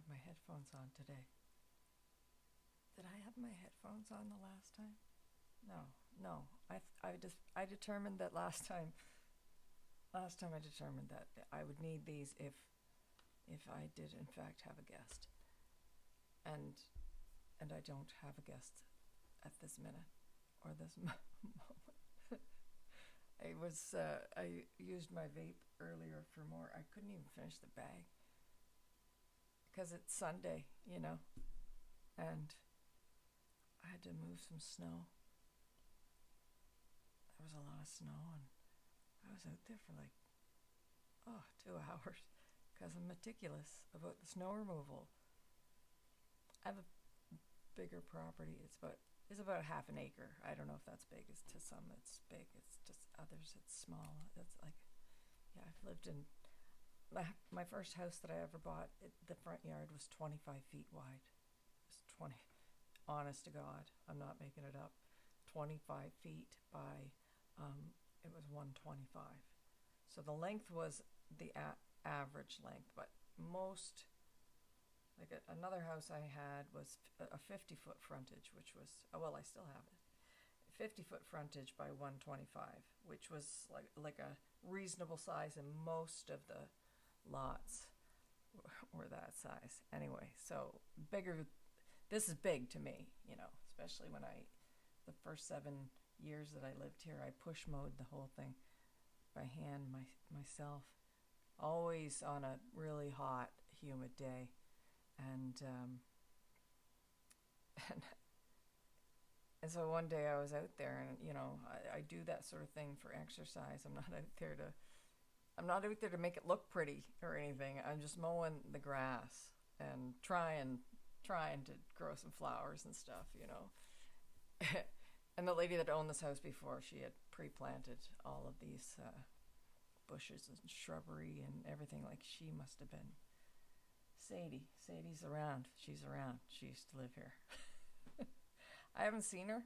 have my headphones on today. Did I have my headphones on the last time? No, no. I determined that last time. Last time I determined that I would need these if I did in fact have a guest, and I don't have a guest at this minute or this moment. I used my vape earlier for more. I couldn't even finish the bag because it's Sunday, and I had to move some snow. There was a lot of snow, and I was out there for 2 hours because I'm meticulous about the snow removal. I have a bigger property. It's about half an acre. I don't know if that's big. To some it's big. It's just others it's small. It's I've lived in my first house that I ever bought. The front yard was 25 feet wide. It was 20. Honest to God, I'm not making it up. 25 feet by it was 125. So the length was the average length, but most, another house I had was a 50-foot frontage, which was, I still have it, 50-foot frontage by 125, which was like a reasonable size, and most of the lots were that size. Anyway, so bigger, this is big to me, especially when the first 7 years that I lived here, I push mowed the whole thing by hand myself, always on a really hot, humid day, and and so one day I was out there, and I do that sort of thing for exercise. I'm not out there to make it look pretty or anything. I'm just mowing the grass and trying to grow some flowers and stuff, And the lady that owned this house before, she had pre-planted all of these bushes and shrubbery and everything. She must have been Sadie. Sadie's around. She's around. She used to live here. I haven't seen her.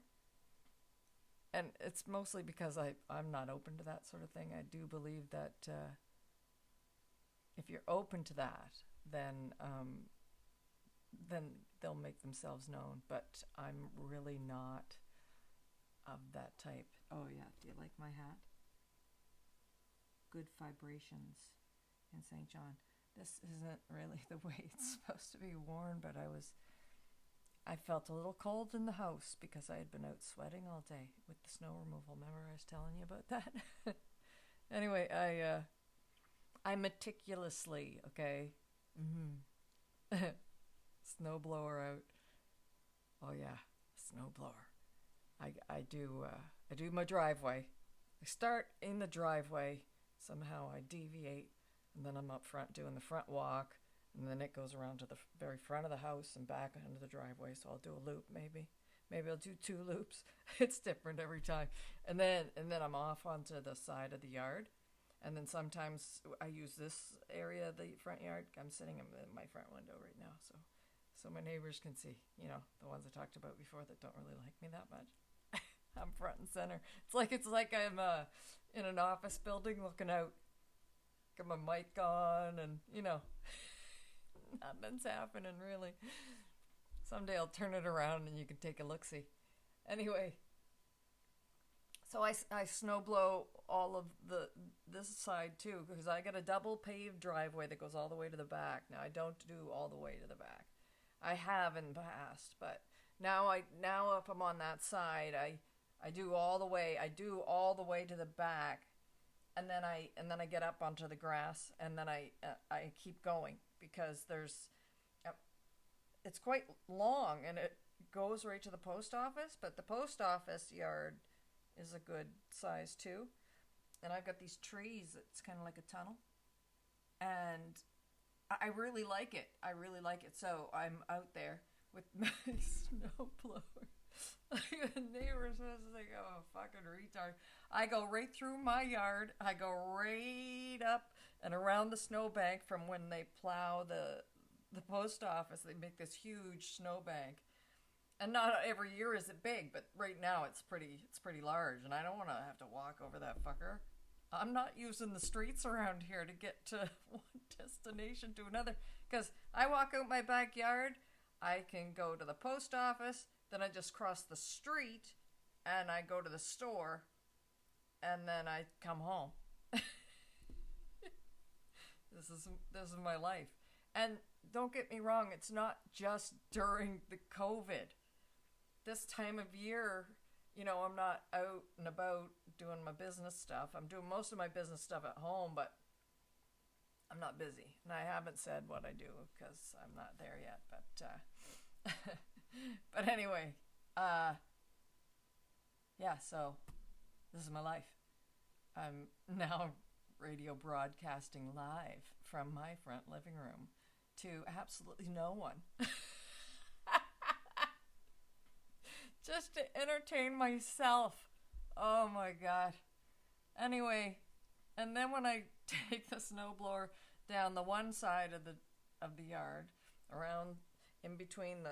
And it's mostly because I'm not open to that sort of thing. I do believe that if you're open to that, then they'll make themselves known. But I'm really not of that type. Oh yeah, do you like my hat? Good vibrations in St. John. This isn't really the way it's supposed to be worn, but I felt a little cold in the house because I had been out sweating all day with the snow removal. Remember I was telling you about that? Anyway, I meticulously, okay? Snow blower out. Oh yeah, snow blower. I do my driveway. I start in the driveway. Somehow I deviate, and then I'm up front doing the front walk, and then it goes around to the very front of the house and back into the driveway. So I'll do a loop, maybe I'll do 2 loops. It's different every time, and then I'm off onto the side of the yard, and then sometimes I use this area, the front yard. I'm sitting in my front window right now, so my neighbors can see, the ones I talked about before that don't really like me that much. I'm front and center. It's like I'm in an office building looking out. Got my mic on, and nothing's happening really. Someday I'll turn it around and you can take a look-see. Anyway, so I snow blow all of this side too, because I got a double paved driveway that goes all the way to the back. Now I don't do all the way to the back. I have in the past, but now if I'm on that side, I do all the way to the back, and then I get up onto the grass, and then I keep going because it's quite long, and it goes right to the post office, but the post office yard is a good size too, and I've got these trees. It's kind of like a tunnel, and I really like it. So I'm out there with my snow blower. The neighbors was like, oh, fucking retard. I go right through my yard. I go right up and around the snowbank from when they plow the post office. They make this huge snowbank. And not every year is it big, but right now it's pretty large, and I don't want to have to walk over that fucker. I'm not using the streets around here to get to one destination to another. Because I walk out my backyard, I can go to the post office, then I just cross the street and I go to the store, and then I come home. This is my life. And don't get me wrong, it's not just during the COVID. This time of year, I'm not out and about doing my business stuff. I'm doing most of my business stuff at home, but I'm not busy. And I haven't said what I do because I'm not there yet. But but anyway, yeah, so this is my life. I'm now radio broadcasting live from my front living room to absolutely no one. Just to entertain myself. Oh my God. Anyway, and then when I take the snowblower down the one side of the yard, around in between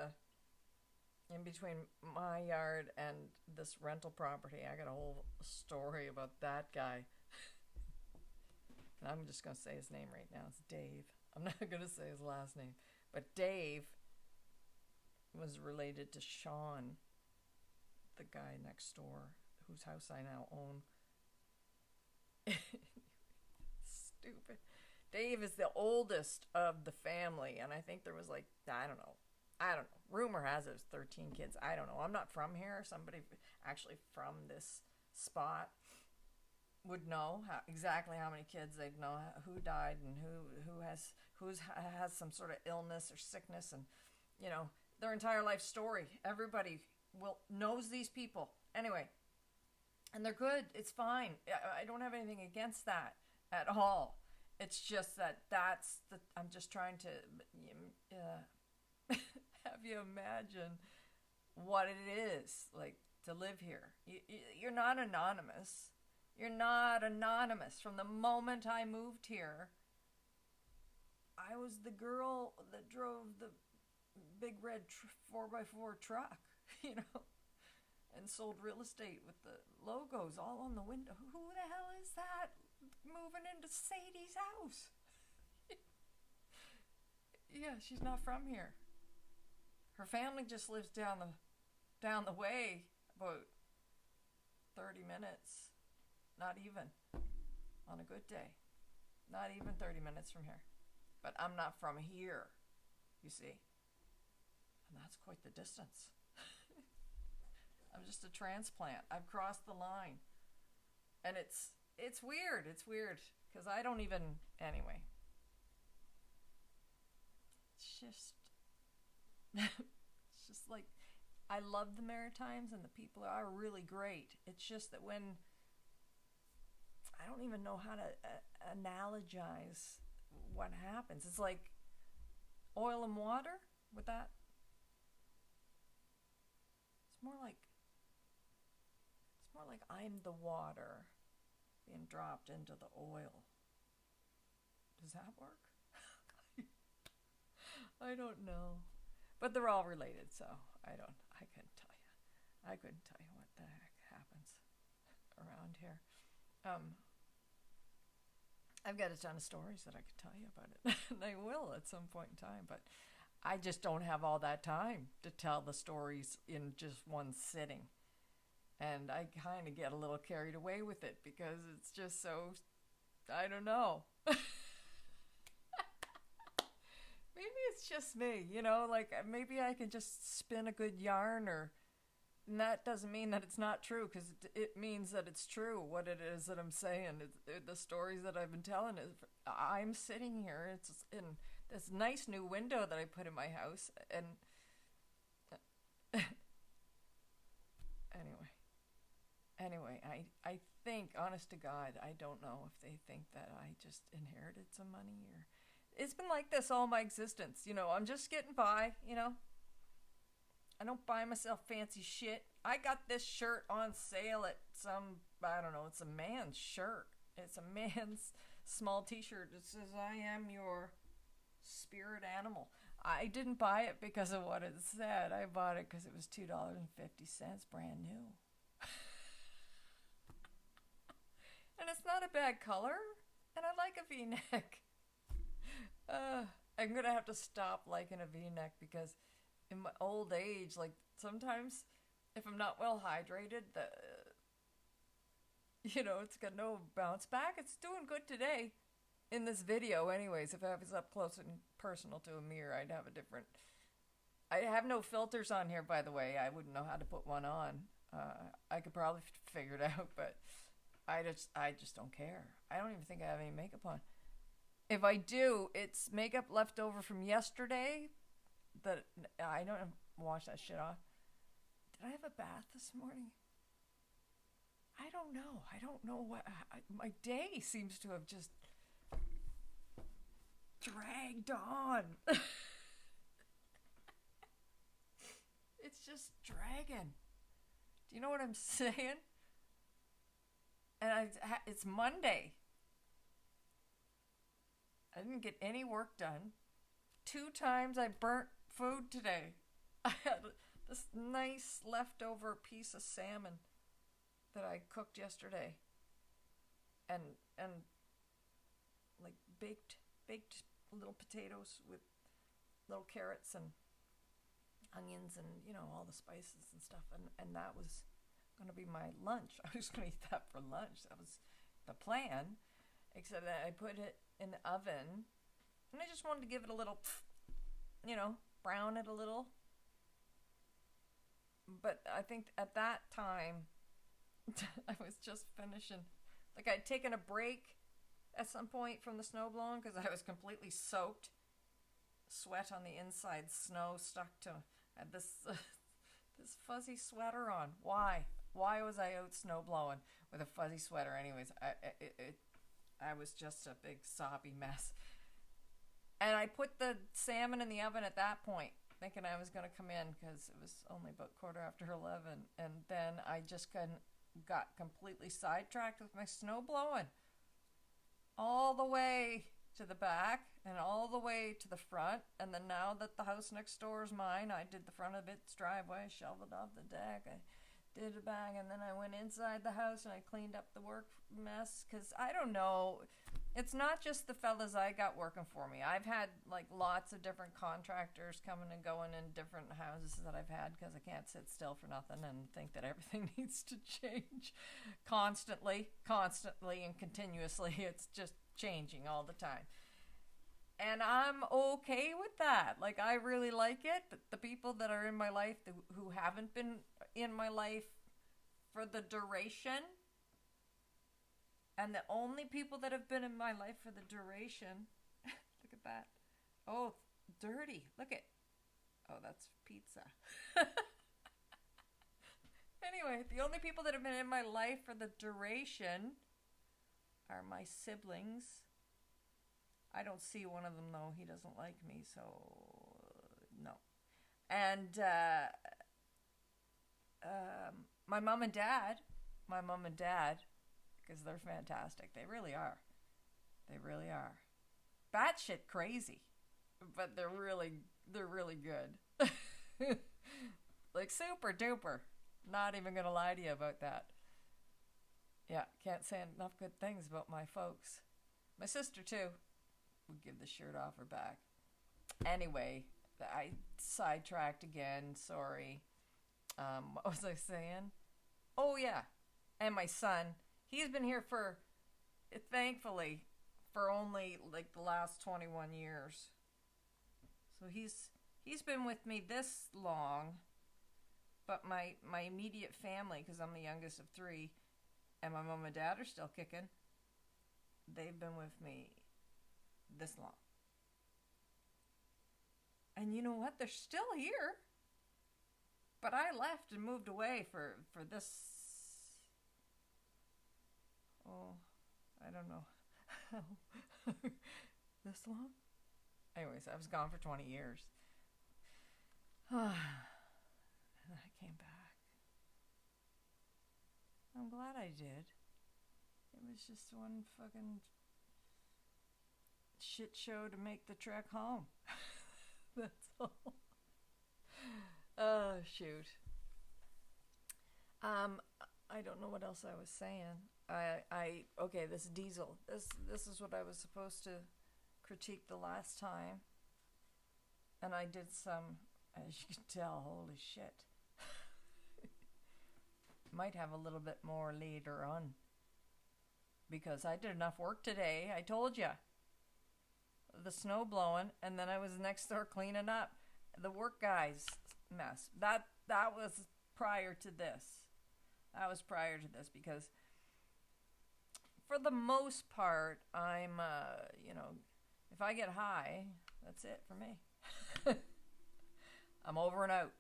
my yard and this rental property, I got a whole story about that guy. And I'm just going to say his name right now. It's Dave. I'm not going to say his last name. But Dave was related to Sean, the guy next door, whose house I now own. Stupid. Dave is the oldest of the family, and I think there was I don't know. Rumor has it was 13 kids. I don't know. I'm not from here. Somebody actually from this spot would know exactly how many kids. They'd know who died and who has some sort of illness or sickness, and their entire life story. Everybody knows these people anyway, and they're good. It's fine. I don't have anything against that at all. It's just I'm just trying to have you imagine what it is like to live here. You're not anonymous. You're not anonymous. From the moment I moved here, I was the girl that drove the big red 4x4 truck, and sold real estate with the logos all on the window. Who the hell is that moving into Sadie's house? Yeah, she's not from here. Her family just lives down the way, about 30 minutes. Not even on a good day. Not even 30 minutes from here. But I'm not from here, you see. And that's quite the distance. I'm just a transplant. I've crossed the line. And it's weird. It's weird. Because I don't even... Anyway. It's just like... I love the Maritimes and the people are really great. It's just that when... I don't even know how to analogize what happens. It's like oil and water with that. It's more like I'm the water being dropped into the oil. Does that work? I don't know. But they're all related, so I couldn't tell you. I couldn't tell you what the heck happens around here. I've got a ton of stories that I could tell you about it, and I will at some point in time, but I just don't have all that time to tell the stories in just one sitting. And I kind of get a little carried away with it because it's just so, I don't know. Maybe it's just me, maybe I can just spin a good yarn and that doesn't mean that it's not true, because it means that it's true, what it is that I'm saying. The stories that I've been telling is, I'm sitting here, it's in this nice new window that I put in my house, and anyway, I think, honest to God, I don't know if they think that I just inherited some money, or it's been like this all my existence. I'm just getting by, I don't buy myself fancy shit. I got this shirt on sale at I don't know, it's a man's shirt. It's a man's small t-shirt. It says, I am your spirit animal. I didn't buy it because of what it said. I bought it because it was $2.50 brand new. And it's not a bad color. And I like a V-neck. I'm going to have to stop liking a V-neck because in my old age, like sometimes if I'm not well hydrated, it's got no bounce back. It's doing good today. In this video, anyways, if I was up close and personal to a mirror, I'd have a different... I have no filters on here, by the way. I wouldn't know how to put one on. I could probably figure it out, but I just don't care. I don't even think I have any makeup on. If I do, it's makeup left over from yesterday that I don't wash that shit off. Did I have a bath this morning? I don't know. I don't know what... my day seems to have just dragged on. It's just dragging. Do you know what I'm saying? And it's Monday. I didn't get any work done. 2 times I burnt food today. I had this nice leftover piece of salmon that I cooked yesterday. And like baked little potatoes with little carrots and onions and all the spices and stuff, and that was going to be my lunch. I was going to eat that for lunch. That was the plan, except that I put it in the oven and I just wanted to give it a little brown it a little. But I think at that time I was just finishing, like I'd taken a break at some point from the snow blowing because I was completely soaked, sweat on the inside, snow stuck to... I had this fuzzy sweater on. Why was I out snow blowing with a fuzzy sweater? Anyways, I was just a big soppy mess. And I put the salmon in the oven at that point, thinking I was going to come in because it was only about 11:15. And then I just got completely sidetracked with my snow blowing all the way to the back and all the way to the front, and then now that the house next door is mine, I did the front of its driveway, shoveled off the deck, I did it back, and then I went inside the house and I cleaned up the work mess, because I don't know, it's not just the fellas I got working for me. I've had like lots of different contractors coming and going in different houses that I've had, because I can't sit still for nothing and think that everything needs to change constantly and continuously. It's just changing all the time. And I'm okay with that. Like, I really like it. The people that are in my life who haven't been in my life for the duration, and the only people that have been in my life for the duration, look at that. Oh, dirty. Look at, oh, that's pizza. Anyway, the only people that have been in my life for the duration are my siblings. I don't see one of them, though. He doesn't like me, so no. And my mom and dad, because they're fantastic. They really are. They really are. Batshit crazy, but they're really good. Like super duper. Not even gonna lie to you about that. Yeah, can't say enough good things about my folks. My sister too would give the shirt off her back. Anyway, I sidetracked again. Sorry. What was I saying? Oh yeah, and my son. He's been here for, thankfully, for only like the last 21 years. So he's been with me this long. But my immediate family, because I'm the youngest of 3, and my mom and dad are still kicking, they've been with me this long. And you know what? They're still here. But I left and moved away for this. Oh, I don't know. This long? Anyways, I was gone for 20 years. And I came back. I'm glad I did. It was just one fucking shit show to make the trek home. That's all. Oh, shoot. I don't know what else I was saying. Okay, this diesel. This is what I was supposed to critique the last time, and I did some. As you can tell, holy shit. Might have a little bit more later on, because I did enough work today. I told you. The snow blowing, and then I was next door cleaning up the work guy's mess. That was prior to this. That was prior to this, because for the most part, I'm, if I get high, that's it for me. I'm over and out.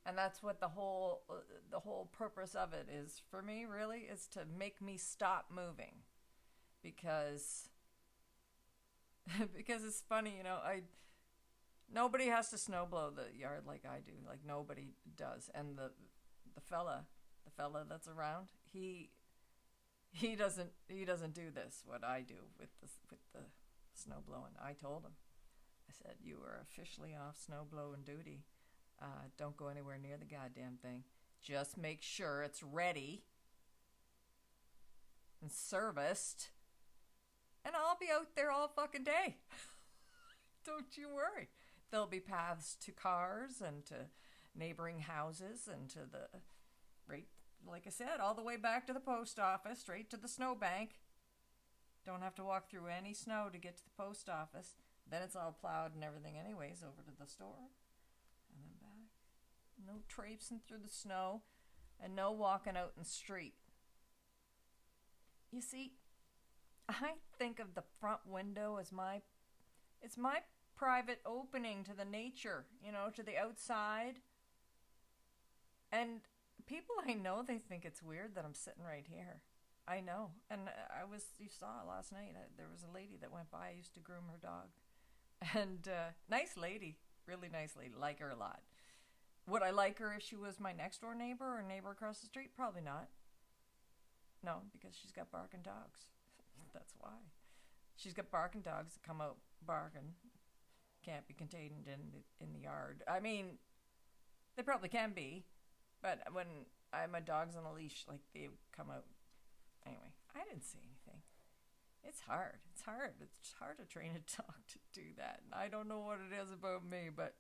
And that's what the whole purpose of it is for me, really, is to make me stop moving. Because it's funny, nobody has to snow blow the yard like I do. Like, nobody does. And the fella that's around, he doesn't do this, what I do with the snow blowing. I told him. I said, you are officially off snow blowing duty. Don't go anywhere near the goddamn thing. Just make sure it's ready and serviced, and I'll be out there all fucking day. Don't you worry. There'll be paths to cars and to neighboring houses and to the, right, like I said, all the way back to the post office, straight to the snowbank. Don't have to walk through any snow to get to the post office. Then it's all plowed and everything anyways over to the store. And then back. No traipsing through the snow and no walking out in the street. You see, I think of the front window as it's my private opening to the nature, to the outside. And people I know, they think it's weird that I'm sitting right here. I know. And you saw last night, there was a lady that went by. I used to groom her dog. And nice lady, really nice lady, like her a lot. Would I like her if she was my next door neighbor or neighbor across the street? Probably not. No, because she's got barking dogs. That's why. She's got barking dogs that come out barking. Can't be contained in the yard. I mean, they probably can be, but when my dog's on a leash, like, they come out. Anyway, I didn't say anything. It's hard. It's hard to train a dog to do that. And I don't know what it is about me, but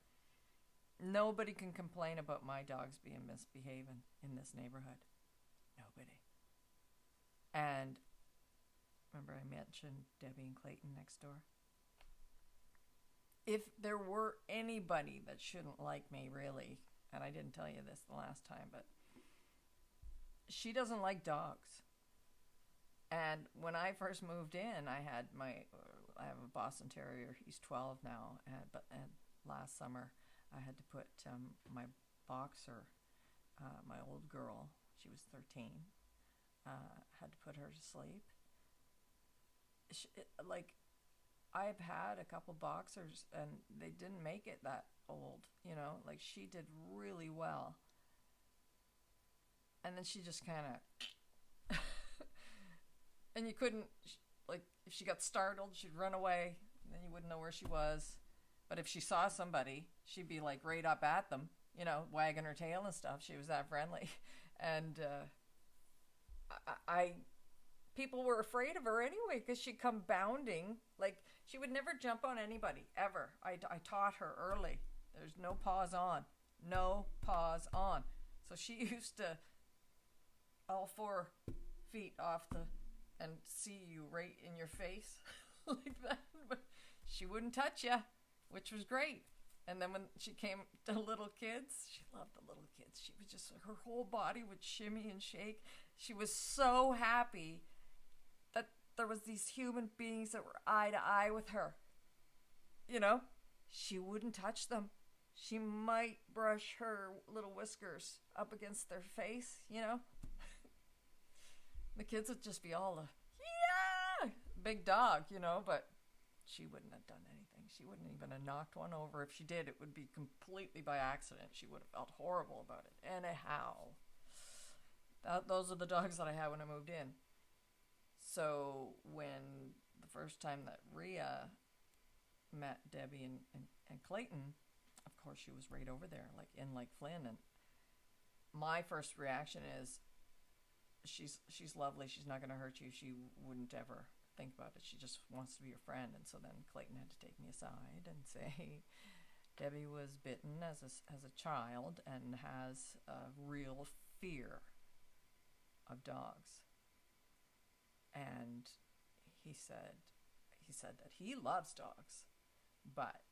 nobody can complain about my dogs being misbehaving in this neighborhood. Nobody. And remember I mentioned Debbie and Clayton next door? If there were anybody that shouldn't like me, really, and I didn't tell you this the last time, but she doesn't like dogs. And when I first moved in, I have a Boston Terrier. He's 12 now, but last summer I had to put my boxer, my old girl, she was 13, had to put her to sleep. I've had a couple boxers and they didn't make it that old, like she did really well. And then she just kind of, and you couldn't, like, if she got startled, she'd run away, and then you wouldn't know where she was. But if she saw somebody, she'd be like right up at them, wagging her tail and stuff. She was that friendly. And people were afraid of her anyway, because she'd come bounding. Like, she would never jump on anybody, ever. I taught her early. There's no paws on. No paws on. So she used to, all 4 feet off and see you right in your face like that. But she wouldn't touch you, which was great. And then when she came to little kids, she loved the little kids. She was just, her whole body would shimmy and shake. She was so happy that there was these human beings that were eye to eye with her. She wouldn't touch them. She might brush her little whiskers up against their face, The kids would just be all, yeah, big dog, but she wouldn't have done anything. She wouldn't even have knocked one over. If she did, it would be completely by accident. She would have felt horrible about it. Anyhow, those are the dogs that I had when I moved in. So when the first time that Rhea met Debbie and Clayton, of course she was right over there, like in Lake Flynn, and my first reaction is, she's lovely. She's not going to hurt you. She wouldn't ever think about it. She just wants to be your friend. And so then Clayton had to take me aside and say, Debbie was bitten as a child and has a real fear of dogs. And he said that he loves dogs, but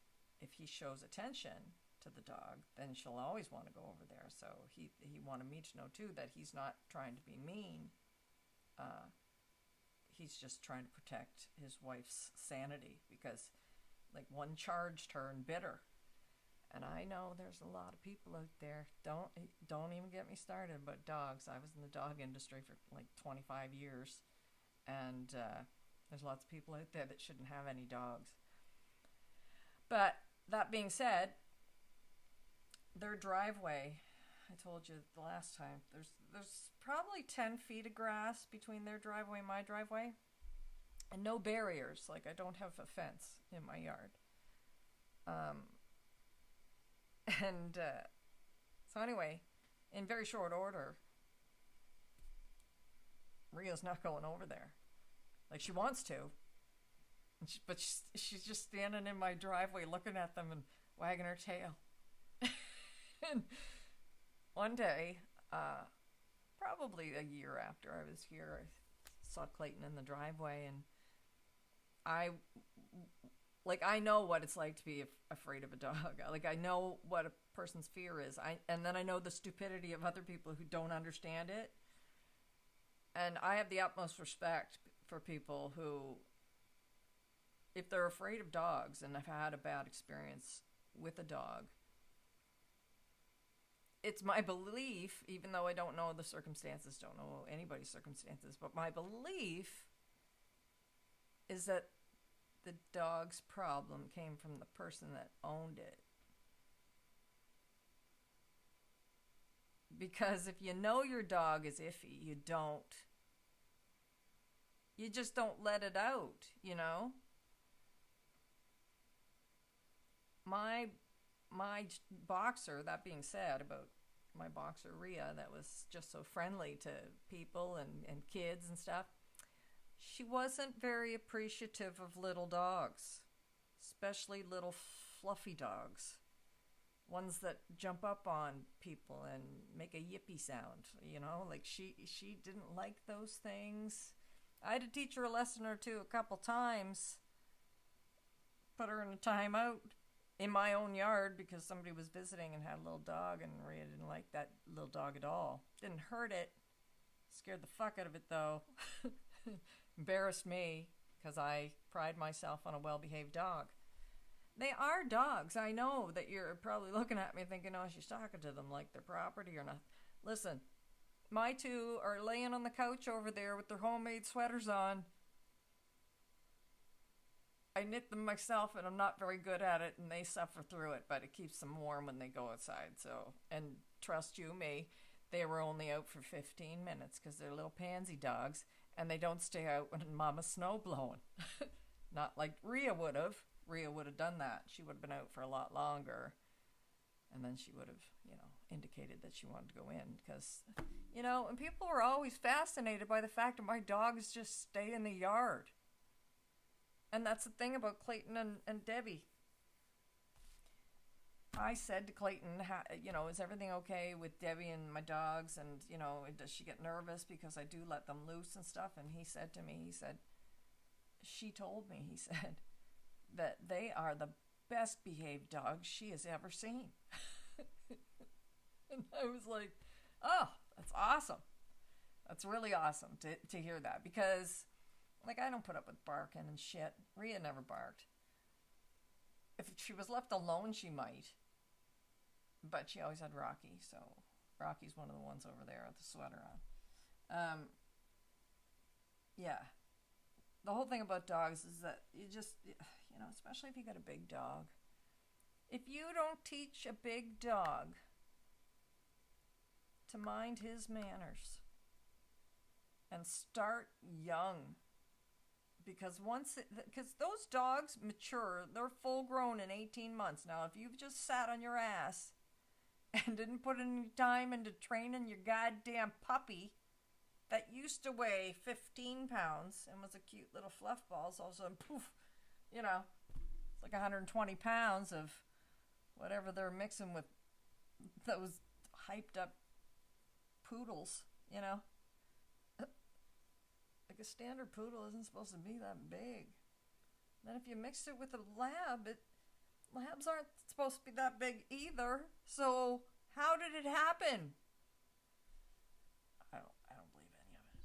if he shows attention to the dog, then she'll always want to go over there. So he wanted me to know too that he's not trying to be mean. He's just trying to protect his wife's sanity, because like one charged her and bit her. And I know there's a lot of people out there, don't even get me started about dogs. I was in the dog industry for like 25 years, and there's lots of people out there that shouldn't have any dogs. But that being said, their driveway, I told you the last time, there's probably 10 feet of grass between their driveway and my driveway, and no barriers. Like, I don't have a fence in my yard. So anyway, in very short order, Ria's not going over there. Like, she wants to, but she's just standing in my driveway looking at them and wagging her tail. And one day, probably a year after I was here, I saw Clayton in the driveway, and I know what it's like to be afraid of a dog. Like, I know what a person's fear is. And then I know the stupidity of other people who don't understand it. And I have the utmost respect for people who, if they're afraid of dogs and have had a bad experience with a dog, it's my belief, even though I don't know the circumstances, don't know anybody's circumstances, but my belief is that the dog's problem came from the person that owned it. Because if you know your dog is iffy, you just don't let it out, you know? My boxer, that being said, about my boxer Rhea, that was just so friendly to people and kids and stuff, she wasn't very appreciative of little dogs, especially little fluffy dogs, ones that jump up on people and make a yippy sound, you know? Like, she didn't like those things. I had to teach her a lesson or two a couple times, put her in a timeout in my own yard because somebody was visiting and had a little dog, and Rhea didn't like that little dog at all. Didn't hurt it. Scared the fuck out of it, though. Embarrassed me, because I pride myself on a well-behaved dog. They are dogs. I know that you're probably looking at me thinking, oh, she's talking to them like they're property or not. Listen, my two are laying on the couch over there with their homemade sweaters on. I knit them myself, and I'm not very good at it, and they suffer through it, but it keeps them warm when they go outside. So, and trust you me, they were only out for 15 minutes because they're little pansy dogs, and they don't stay out when Mama's snow blowing. Not like Rhea would have. Rhea would have done that. She would have been out for a lot longer, and then she would have, indicated that she wanted to go in because, and people were always fascinated by the fact that my dogs just stay in the yard. And that's the thing about Clayton and Debbie. I said to Clayton, is everything okay with Debbie and my dogs? And, does she get nervous because I do let them loose and stuff? And he said to me, she told me, that they are the best behaved dogs she has ever seen. And I was like, oh, that's awesome. That's really awesome to hear that, because I don't put up with barking and shit. Rhea never barked. If she was left alone, she might. But she always had Rocky, so Rocky's one of the ones over there with the sweater on. Yeah. The whole thing about dogs is that you just, especially if you got a big dog. If you don't teach a big dog to mind his manners and start young, because those dogs mature, they're full grown in 18 months. Now, if you've just sat on your ass and didn't put any time into training your goddamn puppy, that used to weigh 15 pounds and was a cute little fluff ball, so all of a sudden, poof, you know, it's like 120 pounds of whatever they're mixing with those hyped up poodles, you know. Like a standard poodle isn't supposed to be that big. Then if you mix it with a labs aren't supposed to be that big either. So how did it happen? I don't believe any of it.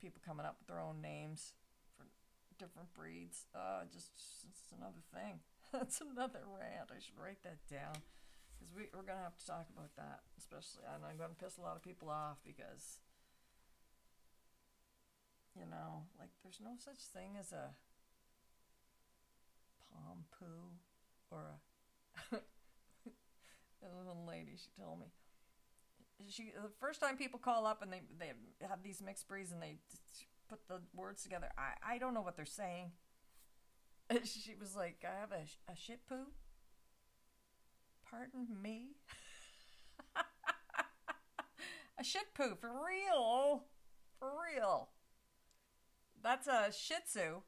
People coming up with their own names for different breeds. It's another thing. That's another rant. I should write that down because we're gonna have to talk about that, especially. And I'm gonna piss a lot of people off because, you know, like there's no such thing as a palm poo or a. A little lady, she told me. The first time people call up and they have these mixed breeds and they put the words together, I don't know what they're saying. She was like, I have a shit poo? Pardon me? A shit poo, for real? For real. That's a Shih Tzu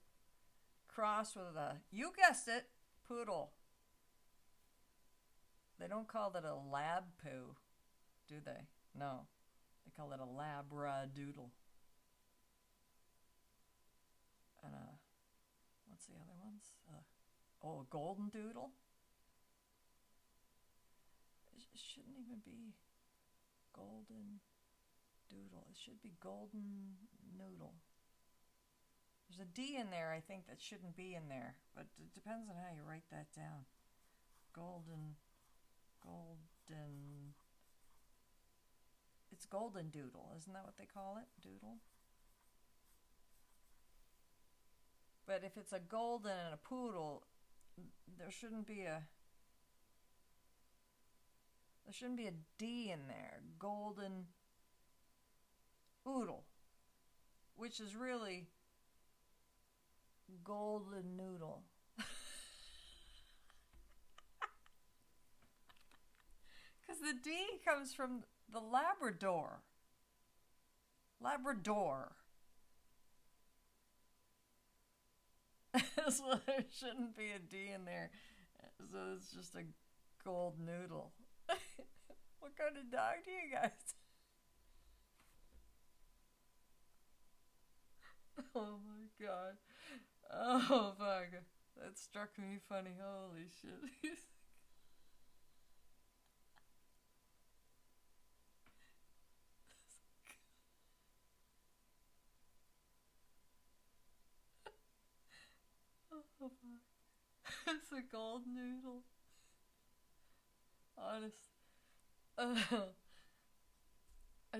crossed with a, you guessed it, poodle. They don't call it a lab poo, do they? No. They call it a labradoodle. And what's the other ones? A golden doodle? It shouldn't even be golden doodle. It should be golden noodle. There's a D in there, I think, that shouldn't be in there. But it depends on how you write that down. Golden. It's golden doodle. Isn't that what they call it? Doodle? But if it's a golden and a poodle, there shouldn't be a D in there. Golden oodle, which is really golden noodle. Because the D comes from the Labrador. Labrador. So there shouldn't be a D in there. So it's just a gold noodle. What kind of dog do you guys? Oh my god. Oh fuck. That struck me funny. Holy shit. Oh fuck. It's a gold noodle. Honest. I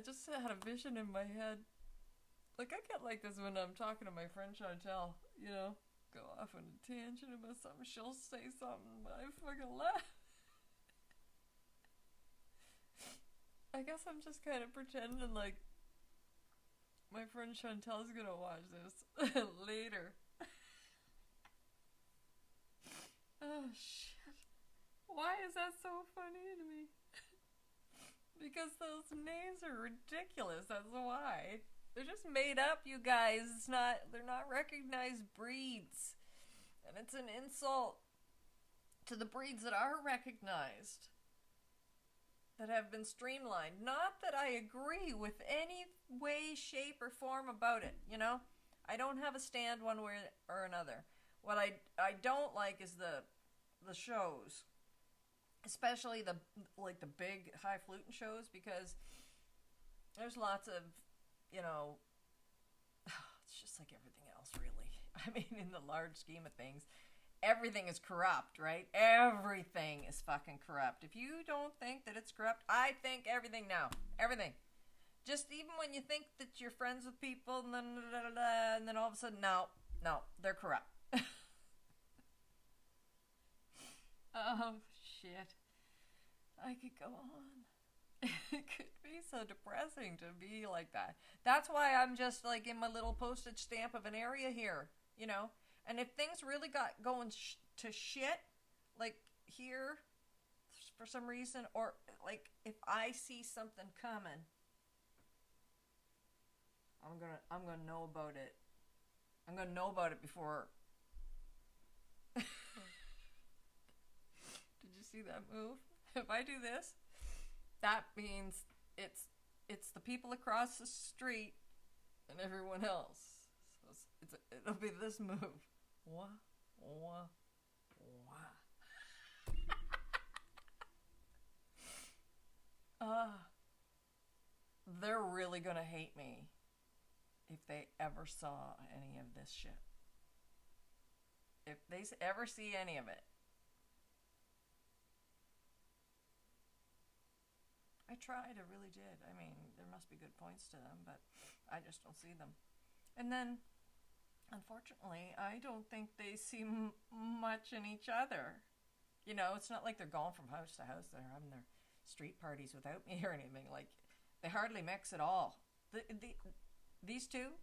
just had a vision in my head. Like, I get like this when I'm talking to my friend Chantel, you know, go off on a tangent about something, she'll say something, but I fucking laugh. I guess I'm just kind of pretending like my friend Chantel's gonna watch this later. Oh shit. Why is that so funny to me? Because those names are ridiculous, that's why. They're just made up, you guys. They're not recognized breeds. And it's an insult to the breeds that are recognized, that have been streamlined. Not that I agree with any way, shape, or form about it, you know? I don't have a stand one way or another. What I don't like is the shows, especially the big highfalutin shows, because there's lots of, you know, it's just like everything else, really. I mean, in the large scheme of things, everything is corrupt, right? Everything is fucking corrupt. If you don't think that it's corrupt, I think everything now. Everything. Just even when you think that you're friends with people, and then all of a sudden, no, they're corrupt. Oh, shit. I could go on. It could be so depressing to be like that. That's why I'm just like in my little postage stamp of an area here, you know? And if things really got going to shit, like here, for some reason, or like if I see something coming, I'm gonna know about it. I'm gonna know about it before. Did you see that move? If I do this, that means it's the people across the street and everyone else. So it'll be this move. Wah, wah, wah. They're really gonna hate me if they ever saw any of this shit. If they ever see any of it. I tried, I really did. I mean, there must be good points to them, but I just don't see them. And then, unfortunately, I don't think they see much in each other. You know, it's not like they're going from house to house. They're having their street parties without me or anything. Like, they hardly mix at all. These two,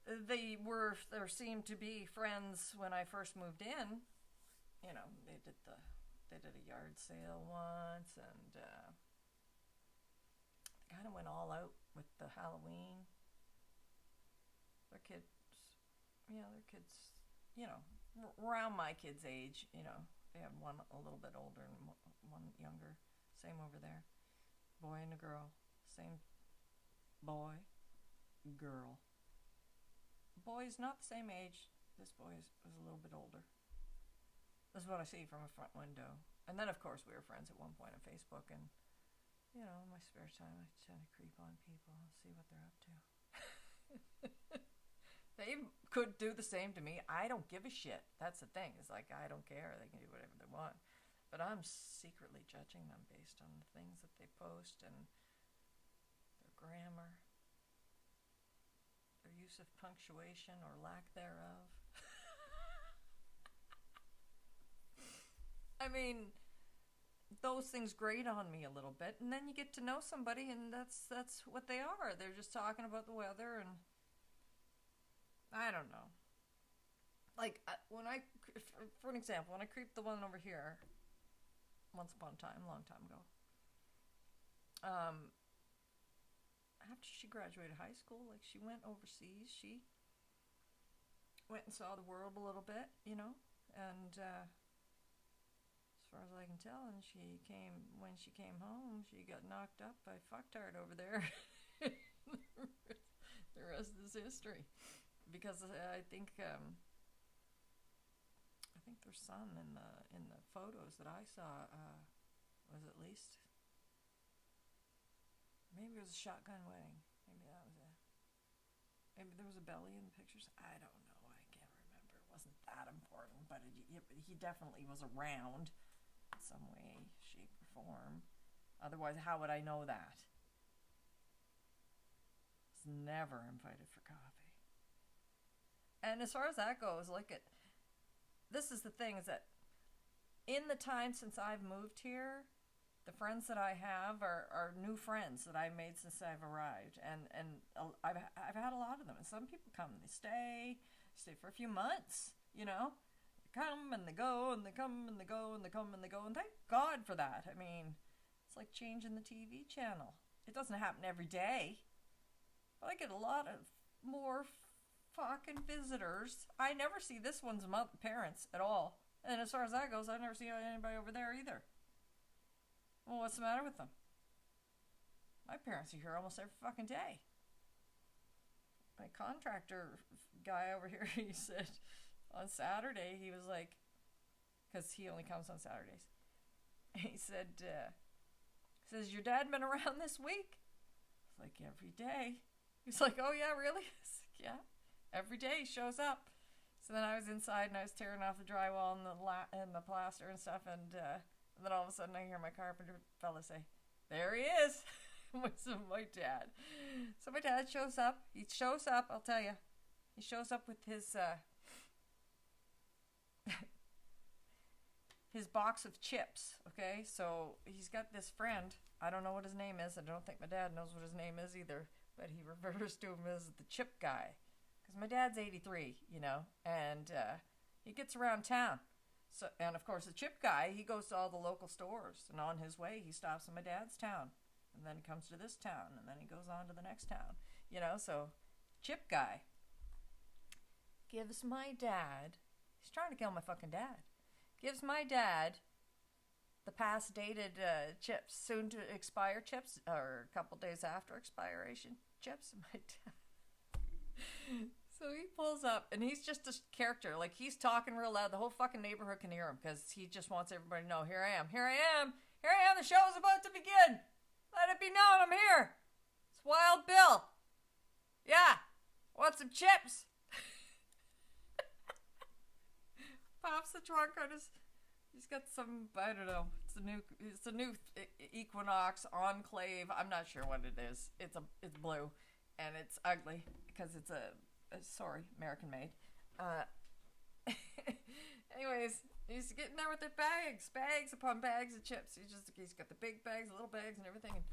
there seemed to be friends when I first moved in. You know, they did a yard sale once, and they kind of went all out with the Halloween. Their kids, you know, around my kids' age. You know, they have one a little bit older and one younger. Same over there. Boy and a girl. Same boy, girl. Boy's not the same age. This boy is a little bit older. This is what I see from a front window. And then, of course, we were friends at one point on Facebook. And, you know, in my spare time, I tend to creep on people and see what they're up to. They could do the same to me. I don't give a shit. That's the thing. It's like, I don't care. They can do whatever they want. But I'm secretly judging them based on the things that they post and their grammar, their use of punctuation or lack thereof. I mean, those things grate on me a little bit, and then you get to know somebody, and that's what they are. They're just talking about the weather, and I don't know. Like, for an example, when I creeped the one over here, once upon a time, a long time ago, after she graduated high school, like, she went overseas. She went and saw the world a little bit, you know, and as far as I can tell, and when she came home, she got knocked up by fucktard over there. The rest is history. Because I think their son in the photos that I saw was at least, maybe it was a shotgun wedding. Maybe that was it. Maybe there was a belly in the pictures. I don't know. I can't remember. It wasn't that important, but he definitely was around in some way, shape, or form. Otherwise, how would I know that? I was never invited for coffee. And as far as that goes, this is the thing, is that in the time since I've moved here, the friends that I have are new friends that I made since I've arrived, and I've had a lot of them. And some people come and they stay for a few months, you know. They come and they go, and they come and they go, and they come and they go, and thank God for that. I mean, it's like changing the TV channel. It doesn't happen every day, but I get a lot of more fucking visitors. I never see this one's parents at all. And as far as that goes, I never see anybody over there either. Well, what's the matter with them? My parents are here almost every fucking day. My contractor guy over here, he said on Saturday, he was like, because he only comes on Saturdays. He said, says, your dad been around this week? It's like, every day. He's like, oh yeah, really? I was like, yeah. Every day he shows up. So then I was inside and I was tearing off the drywall and the plaster and stuff, and then all of a sudden I hear my carpenter fella say, there he is. With my dad. So my dad shows up. He shows up, I'll tell you. He shows up with his his box of chips, okay? So he's got this friend. I don't know what his name is. I don't think my dad knows what his name is either, but he refers to him as the chip guy. Because my dad's 83, you know, and he gets around town. So, and of course, the chip guy, he goes to all the local stores, and on his way, he stops in my dad's town, and then he comes to this town, and then he goes on to the next town. So chip guy gives my dad, he's trying to kill my fucking dad, gives my dad the past dated chips, soon to expire chips, or a couple days after expiration chips. My dad. So he pulls up, and he's just a character. Like, he's talking real loud. The whole fucking neighborhood can hear him because he just wants everybody to know, here I am, here I am, here I am, the show's about to begin. Let it be known I'm here. It's Wild Bill. Yeah, want some chips? Pops the trunk on his... He's got some, I don't know. It's a new Equinox Enclave. I'm not sure what it is. It's blue, and it's ugly because it's American made. Anyways, he's getting there with the bags upon bags of chips. He's got the big bags, the little bags, and everything. And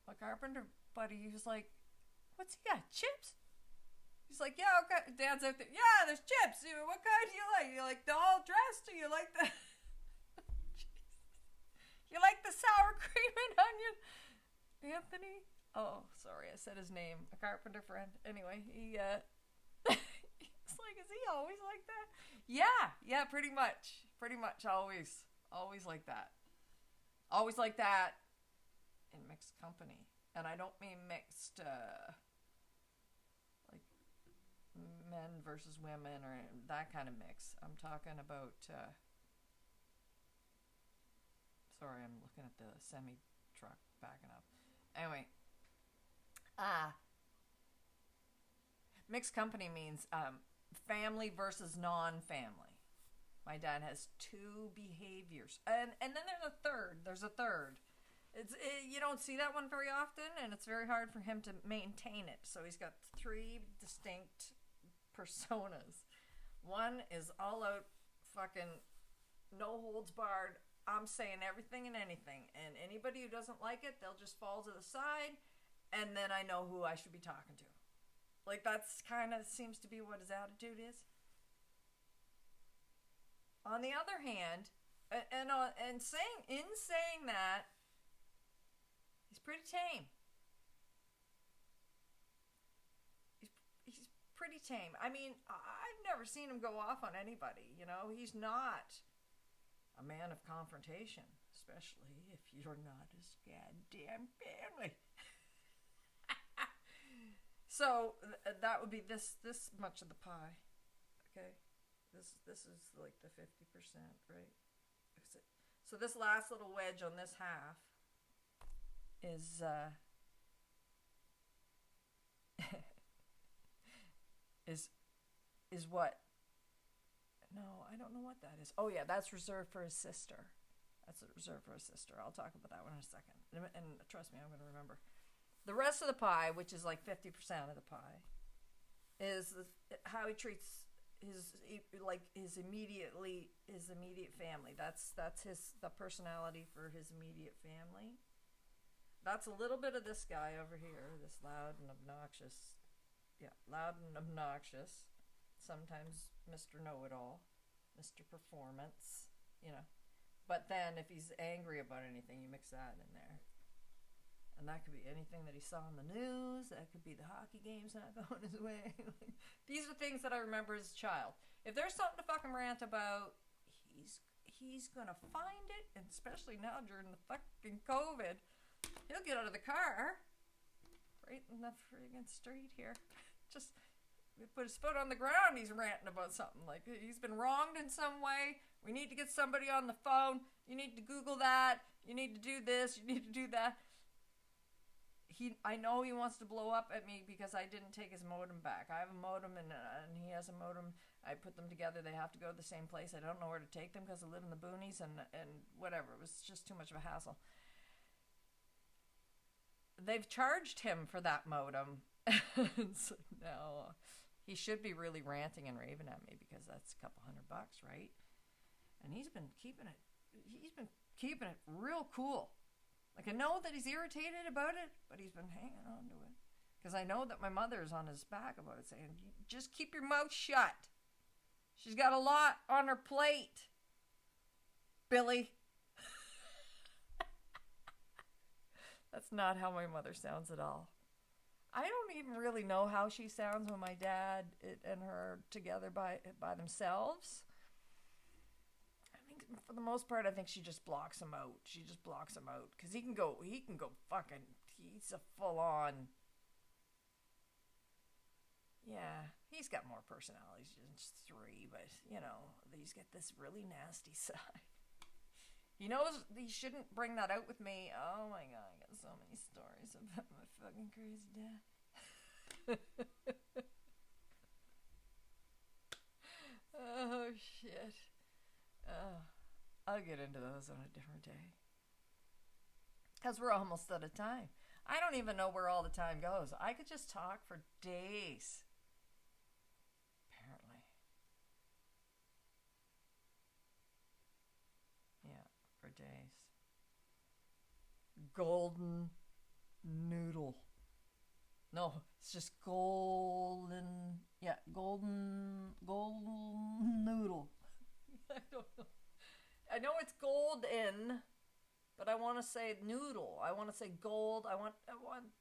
my carpenter buddy, he was like, "What's he got? Chips?" He's like, "Yeah, okay." Dad's out there. "Yeah, there's chips. What kind do you like? You like the all dressed, or you like the you like the sour cream and onion?" Anthony? Oh, sorry, I said his name. A carpenter friend. Anyway, he he's like, "Is he always like that?" Yeah, pretty much always like that. Always like that in mixed company, and I don't mean mixed like men versus women or that kind of mix. I'm talking about sorry, I'm looking at the semi truck backing up. Anyway, mixed company means family versus non-family. My dad has two behaviors, and then there's a third. You don't see that one very often, and it's very hard for him to maintain it. So he's got three distinct personas. One is all out fucking no holds barred. I'm saying everything and anything, and anybody who doesn't like it, they'll just fall to the side, and then I know who I should be talking to. Like, that's kind of seems to be what his attitude is. On the other hand, and saying that, he's pretty tame. He's pretty tame. I mean, I've never seen him go off on anybody. He's not a man of confrontation, especially if you're not his goddamn family. So that would be this much of the pie. Okay, this is like the 50%, right? So this last little wedge on this half is is what? No, I don't know what that is. Oh yeah, that's reserved for his sister. That's reserved for his sister. I'll talk about that one in a second. And trust me, I'm going to remember. The rest of the pie, which is like 50% of the pie, is how he treats his immediate family. That's the personality for his immediate family. That's a little bit of this guy over here, this loud and obnoxious. Sometimes Mr. Know-It-All, Mr. Performance, But then if he's angry about anything, you mix that in there. And that could be anything that he saw on the news. That could be the hockey games not going his way. These are things that I remember as a child. If there's something to fucking rant about, he's gonna find it. And especially now during the fucking COVID, he'll get out of the car, right in the friggin' street here. Just put his foot on the ground. He's ranting about something. Like, he's been wronged in some way. We need to get somebody on the phone. You need to Google that. You need to do this. You need to do that. I know he wants to blow up at me because I didn't take his modem back. I have a modem and he has a modem. I put them together. They have to go to the same place. I don't know where to take them because I live in the boonies and whatever. It was just too much of a hassle. They've charged him for that modem. So now he should be really ranting and raving at me because that's a couple $100, right? And he's been keeping it real cool. Like, I know that he's irritated about it, but he's been hanging on to it. Because I know that my mother is on his back about it, saying, just keep your mouth shut. She's got a lot on her plate, Billy. That's not how my mother sounds at all. I don't even really know how she sounds when my dad and her are together by themselves. I think for the most part, I think she just blocks him out. She just blocks him out because he can go fucking. He's a full on. Yeah, he's got more personalities than just three, but he's got this really nasty side. He knows he shouldn't bring that out with me. Oh my god, I got so many stories about my fucking crazy dad. Oh shit. I'll get into those on a different day. Because we're almost out of time. I don't even know where all the time goes. I could just talk for days. Apparently. Yeah, for days. Golden noodle. No, it's just golden. Yeah, golden noodle. I don't know. I know it's golden, but I want to say noodle. I want to say gold. I want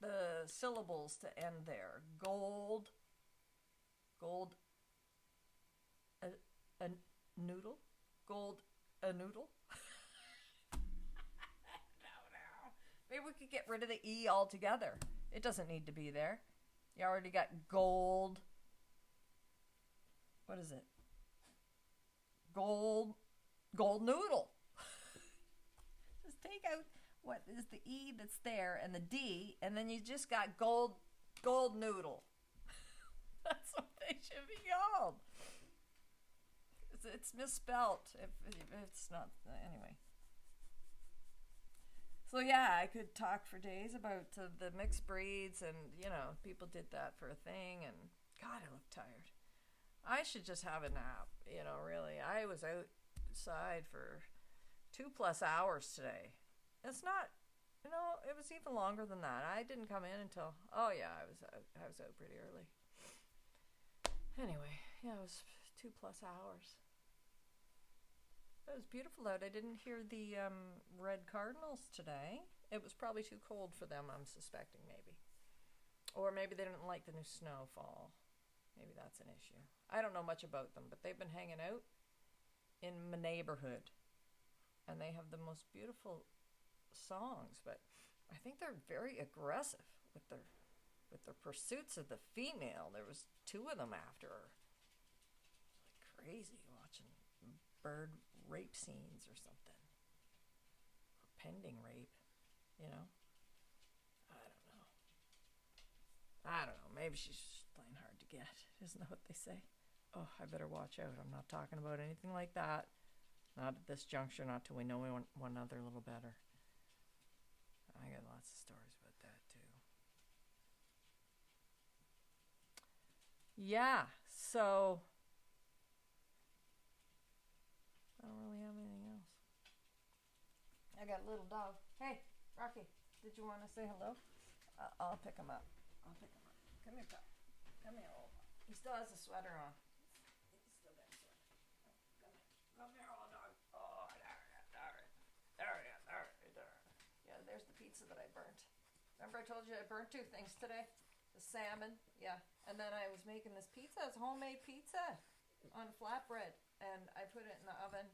the syllables to end there. Gold. A noodle. Gold a noodle. No. Maybe we could get rid of the E altogether. It doesn't need to be there. You already got gold. What is it? Gold noodle. Just take out what is the E that's there and the D, and then you just got gold noodle. That's what they should be called. It's misspelt if it's not. Anyway. So yeah, I could talk for days about the mixed breeds, and people did that for a thing, and God, I look tired. I should just have a nap, really. I was outside for 2+ hours today. It's not, it was even longer than that. I didn't come in until, I was out pretty early. Anyway, yeah, it was 2+ hours. It was beautiful out. I didn't hear the red cardinals today. It was probably too cold for them, I'm suspecting, maybe. Or maybe they didn't like the new snowfall. Maybe that's an issue. I don't know much about them, but they've been hanging out in my neighborhood. And they have the most beautiful songs, but I think they're very aggressive with their pursuits of the female. There was 2 of them after her. Like crazy watching bird rape scenes or something. Or pending rape, I don't know. Maybe she's just plain hard to get. Isn't that what they say? Oh, I better watch out. I'm not talking about anything like that. Not at this juncture, not till we know one another a little better. I got lots of stories about that too. Yeah, so I don't really have anything else. I got a little dog. Hey, Rocky, did you want to say hello? I'll pick him up. Come here, pup. Come here, old pup. He still has a sweater on. He's still got a sweater. Come here, old dog. Oh, there. Yeah, there's the pizza that I burnt. Remember I told you I burnt 2 things today? The salmon, yeah. And then I was making this pizza. It's homemade pizza on flatbread. And I put it in the oven.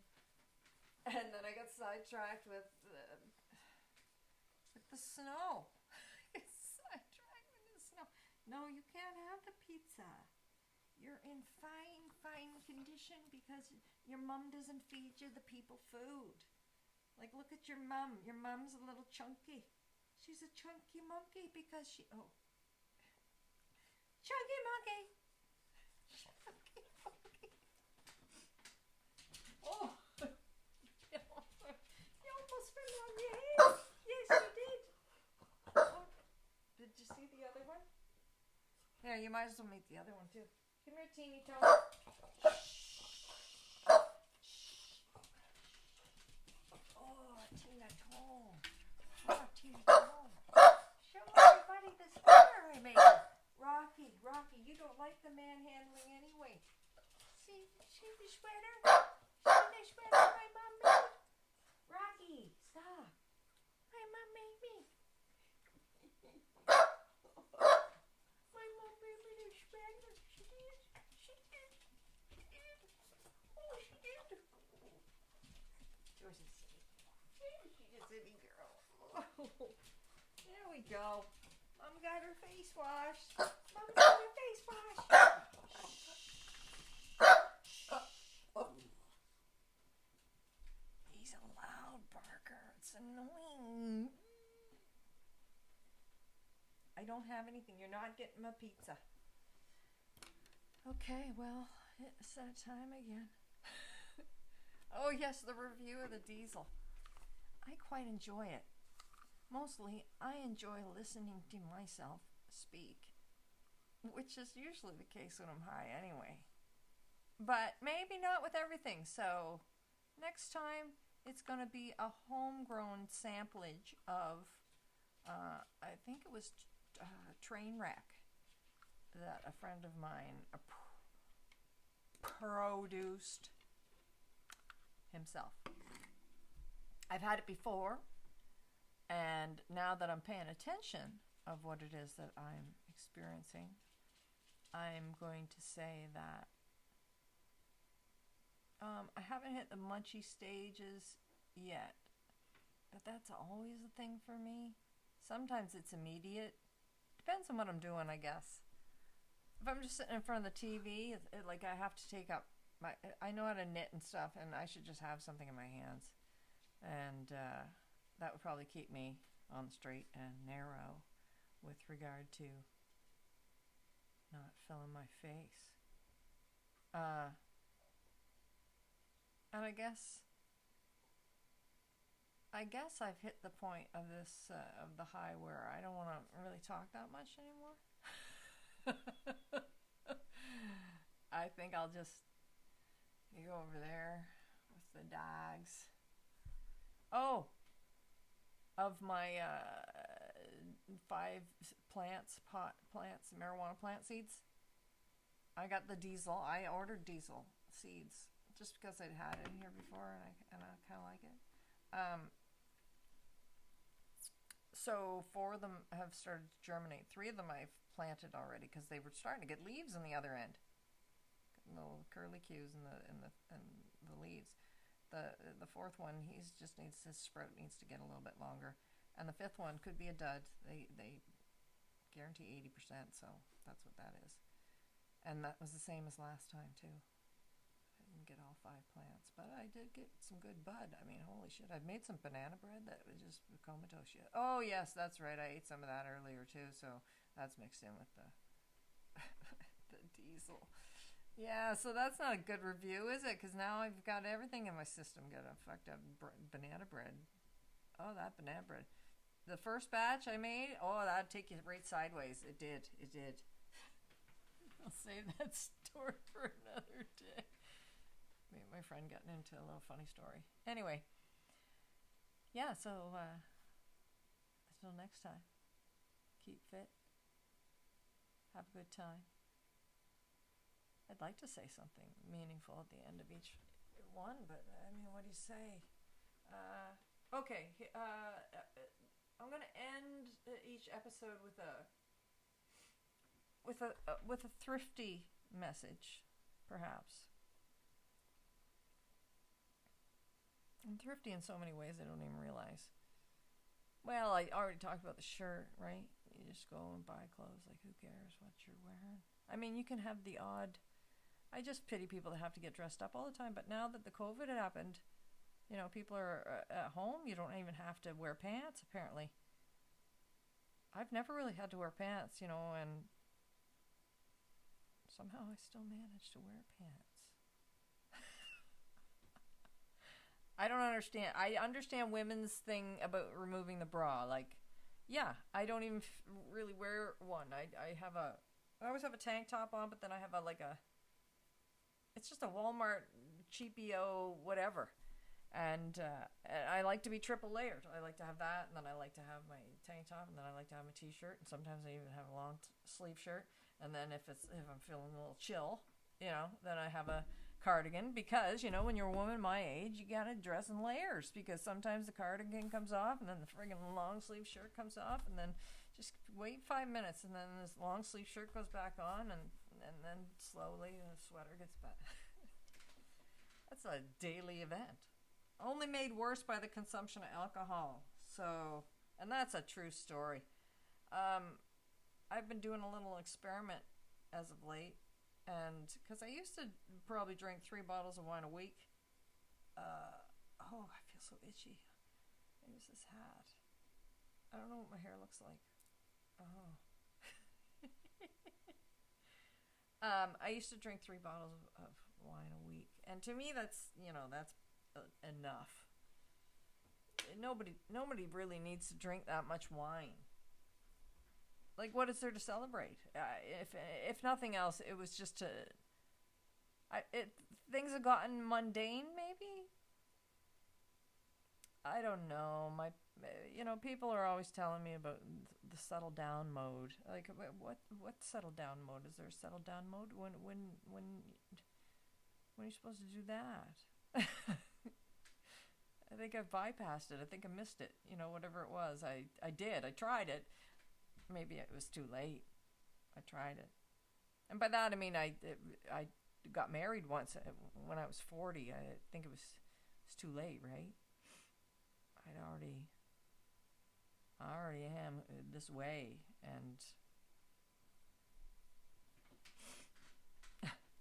And then I got sidetracked with the snow. No, you can't have the pizza. You're in fine condition because your mom doesn't feed you the people food. Like, look at your mom. Your mom's a little chunky. She's a chunky monkey because chunky monkey. Chunky monkey. Oh, you almost fell on your head. Yes, you did. Oh, did you see the other one? Yeah, you might as well meet the other one, too. Come here, teeny toe. Oh, Tina toe. Show everybody the sweater I made. Rocky, you don't like the manhandling anyway. See the sweater? See the sweater my mom made? Rocky, stop. My mom made me. Where's the city? She's a city girl. There we go. Mom got her face washed. Mom got her face washed. He's a loud barker. It's annoying. I don't have anything. You're not getting my pizza. Okay, well, it's that time again. Oh yes, the review of the diesel. I quite enjoy it. Mostly, I enjoy listening to myself speak, which is usually the case when I'm high anyway. But maybe not with everything, so next time it's going to be a homegrown samplage of, I think it was Trainwreck that a friend of mine produced himself. I've had it before, and now that I'm paying attention of what it is that I'm experiencing, I'm going to say that I haven't hit the munchy stages yet, but that's always a thing for me. Sometimes it's immediate. Depends on what I'm doing, I guess. If I'm just sitting in front of the TV, like I have to take up I know how to knit and stuff, and I should just have something in my hands. And that would probably keep me on the straight and narrow with regard to not filling my face. And I guess I've hit the point of this of the high where I don't want to really talk that much anymore. I think I'll just go over there with the dogs. Oh, of my 5 marijuana plant seeds. I got the diesel. I ordered diesel seeds just because I'd had it here before, and I kind of like it. So 4 of them have started to germinate. 3 of them I've planted already because they were starting to get leaves on the other end. Little curly cues in the leaves. The 4th one, his sprout needs to get a little bit longer, and the 5th one could be a dud. They guarantee 80%, so that's what that is. And that was the same as last time too. I didn't get all 5 plants, but I did get some good bud. I mean, holy shit! I've made some banana bread that was just comatose shit. Oh yes, that's right. I ate some of that earlier too, so that's mixed in with the the diesel. Yeah, so that's not a good review, is it? Because now I've got everything in my system. Got a fucked up banana bread. Oh, that banana bread. The first batch I made, that'd take you right sideways. It did. I'll save that story for another day. Me and my friend got into a little funny story. Anyway. Yeah, so until next time. Keep fit. Have a good time. I'd like to say something meaningful at the end of each one, but I mean, what do you say? Okay, I'm gonna end each episode with a thrifty message, perhaps. I'm thrifty in so many ways I don't even realize. Well, I already talked about the shirt, right? You just go and buy clothes. Like, who cares what you're wearing? I mean, you can have the odd. I just pity people that have to get dressed up all the time. But now that the COVID happened, people are at home. You don't even have to wear pants, apparently. I've never really had to wear pants, and somehow I still manage to wear pants. I don't understand. I understand women's thing about removing the bra. Like, yeah, I don't even really wear one. I always have a tank top on, but then I have it's just a Walmart cheapio whatever. And I like to be triple layered. I like to have that, and then I like to have my tank top, and then I like to have my t-shirt, and sometimes I even have a long sleeve shirt. And then if I'm feeling a little chill, then I have a cardigan, because when you're a woman my age, you gotta dress in layers, because sometimes the cardigan comes off, and then the friggin' long sleeve shirt comes off, and then just wait 5 minutes, and then this long sleeve shirt goes back on, and then slowly the sweater gets back. That's a daily event. only made worse by the consumption of alcohol. So, and that's a true story. Um, I've been doing a little experiment as of late, and because I used to probably drink 3 bottles of wine a week. Oh, I feel so itchy. Maybe it's this hat. I don't know what my hair looks like. Oh. I used to drink 3 bottles of wine a week, and to me, that's enough. Nobody really needs to drink that much wine. Like, what is there to celebrate? If nothing else, it was just to. Things have gotten mundane, maybe. I don't know. People are always telling me about the settle down mode. Like, what settle down mode? Is there a settle down mode? When are you supposed to do that? I think I've bypassed it. I think I missed it. Whatever it was, I did. I tried it. Maybe it was too late. I tried it, and by that I mean I got married once when I was 40. I think it's too late, right? I already am this way, and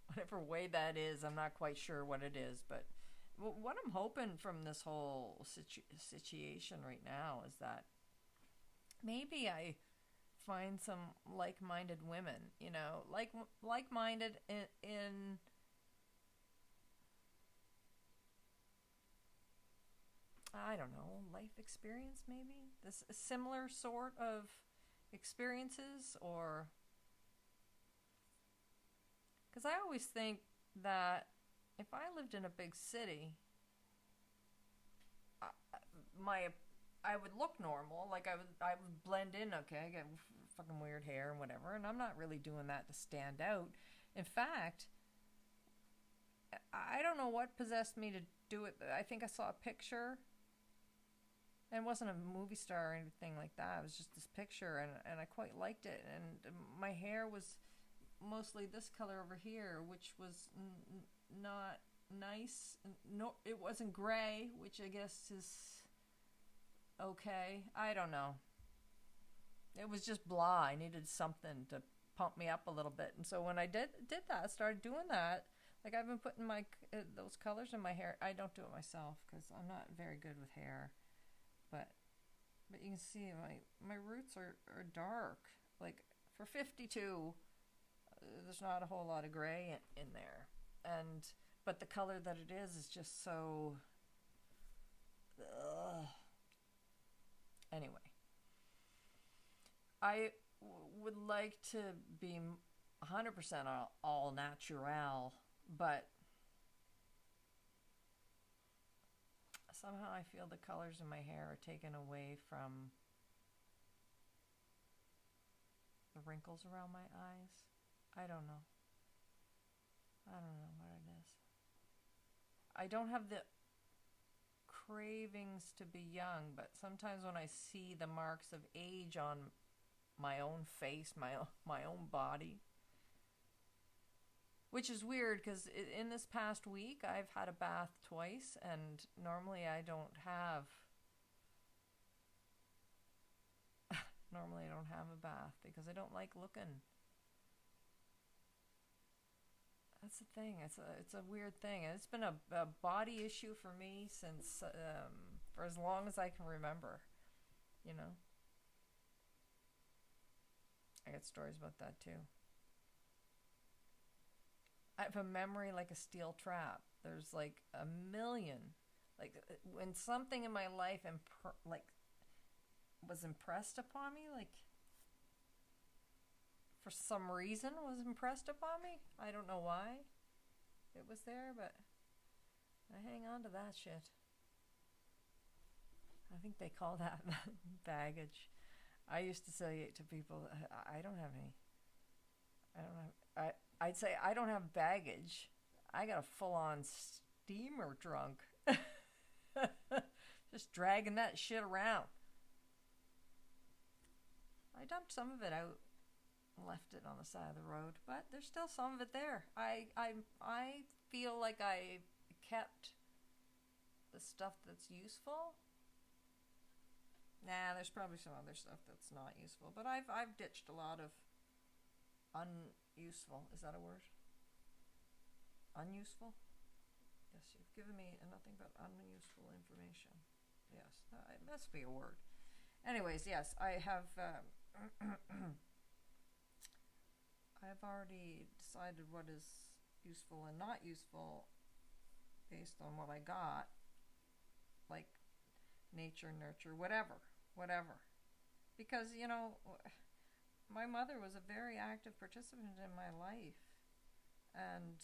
whatever way that is, I'm not quite sure what it is, but what I'm hoping from this whole situation right now is that maybe I find some like-minded women, like-minded in I don't know, life experience, maybe this similar sort of experiences, or because I always think that if I lived in a big city, I, my I would look normal, like I would blend in. Okay, I get fucking weird hair and whatever, and I'm not really doing that to stand out. In fact, I don't know what possessed me to do it. I think I saw a picture, and it wasn't a movie star or anything like that. It was just this picture, and I quite liked it. And my hair was mostly this color over here, which was not nice. No, it wasn't gray, which I guess is okay. I don't know. It was just blah. I needed something to pump me up a little bit, and so when I did that, I started doing that. Like, I've been putting those colors in my hair. I don't do it myself because I'm not very good with hair, but you can see my roots are dark. Like, for 52, there's not a whole lot of gray in there, but the color that it is just so. Ugh. Anyway, I would like to be 100% all natural, but somehow I feel the colors in my hair are taken away from the wrinkles around my eyes. I don't know. I don't know what it is. I don't have the cravings to be young, but sometimes when I see the marks of age on my own face, my own body, which is weird because in this past week I've had a bath twice, and normally I don't have a bath because I don't like looking. That's the thing. It's a weird thing, and it's been a body issue for me since for as long as I can remember. I got stories about that too. I have a memory like a steel trap. There's like a million, like when something in my life was impressed upon me, like for some reason was impressed upon me. I don't know why it was there, but I hang on to that shit. I think they call that baggage. I used to say to people, I don't have any. I'd say I don't have baggage. I got a full-on steamer trunk. Just dragging that shit around. I dumped some of it out, left it on the side of the road, but there's still some of it there. I feel like I kept the stuff that's useful. Nah, there's probably some other stuff that's not useful, but I've ditched a lot of unuseful. Is that a word? Unuseful? Yes, you've given me nothing but unuseful information. Yes, it must be a word. Anyways, yes, I have. I've already decided what is useful and not useful based on what I got, like nature, nurture, whatever. Because, my mother was a very active participant in my life and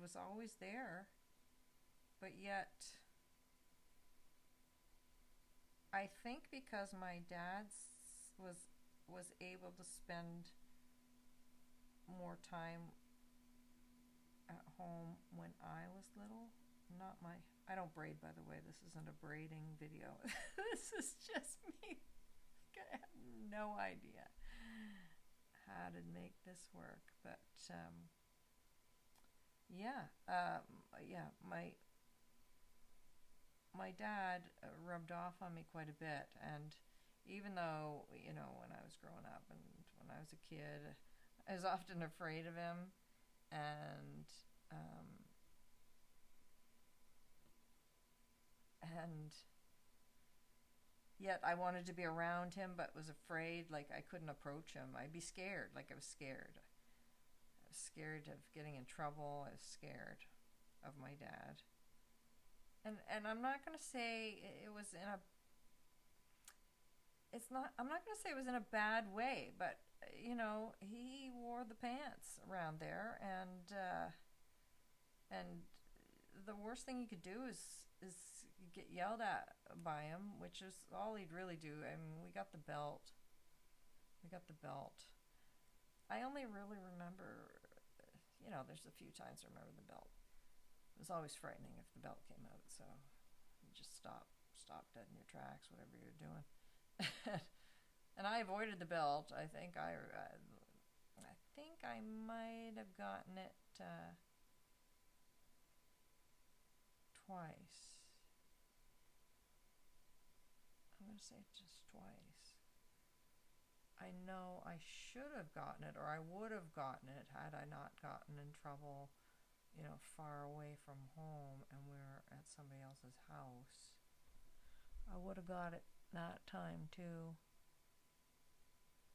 was always there, but yet I think because my dad was able to spend more time at home when I was little. I don't braid, by the way. This isn't a braiding video. This is just me. I have no idea how to make this work, but my dad rubbed off on me quite a bit, and even though, when I was growing up and when I was a kid, I was often afraid of him, and yet I wanted to be around him, but was afraid, like I couldn't approach him. I'd be scared, like I was scared. I was scared of getting in trouble. I was scared of my dad. And I'm not going to say it was in a, I'm not going to say it was in a bad way, but, he wore the pants around there, and the worst thing he could do is get yelled at by him, which is all he'd really do. I mean, we got the belt. I only really remember, there's a few times I remember the belt. It was always frightening if the belt came out, so you just stop dead in your tracks, whatever you're doing. And I avoided the belt. I think I might have gotten it twice. I'm going to say just twice. I know I should have gotten it, or I would have gotten it had I not gotten in trouble, far away from home and we were at somebody else's house. I would have got it that time too.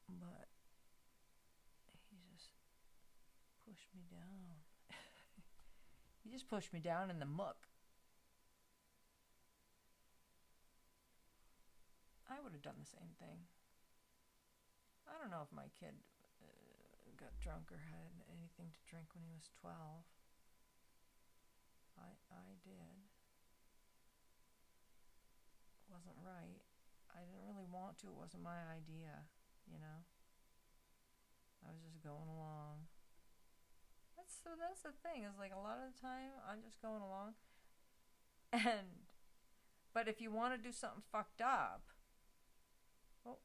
But he just pushed me down. He just pushed me down in the muck. I would have done the same thing. I don't know if my kid got drunk or had anything to drink when he was 12. I did. It wasn't right. I didn't really want to. It wasn't my idea, I was just going along. That's the thing, is like a lot of the time I'm just going along. But if you want to do something fucked up, well,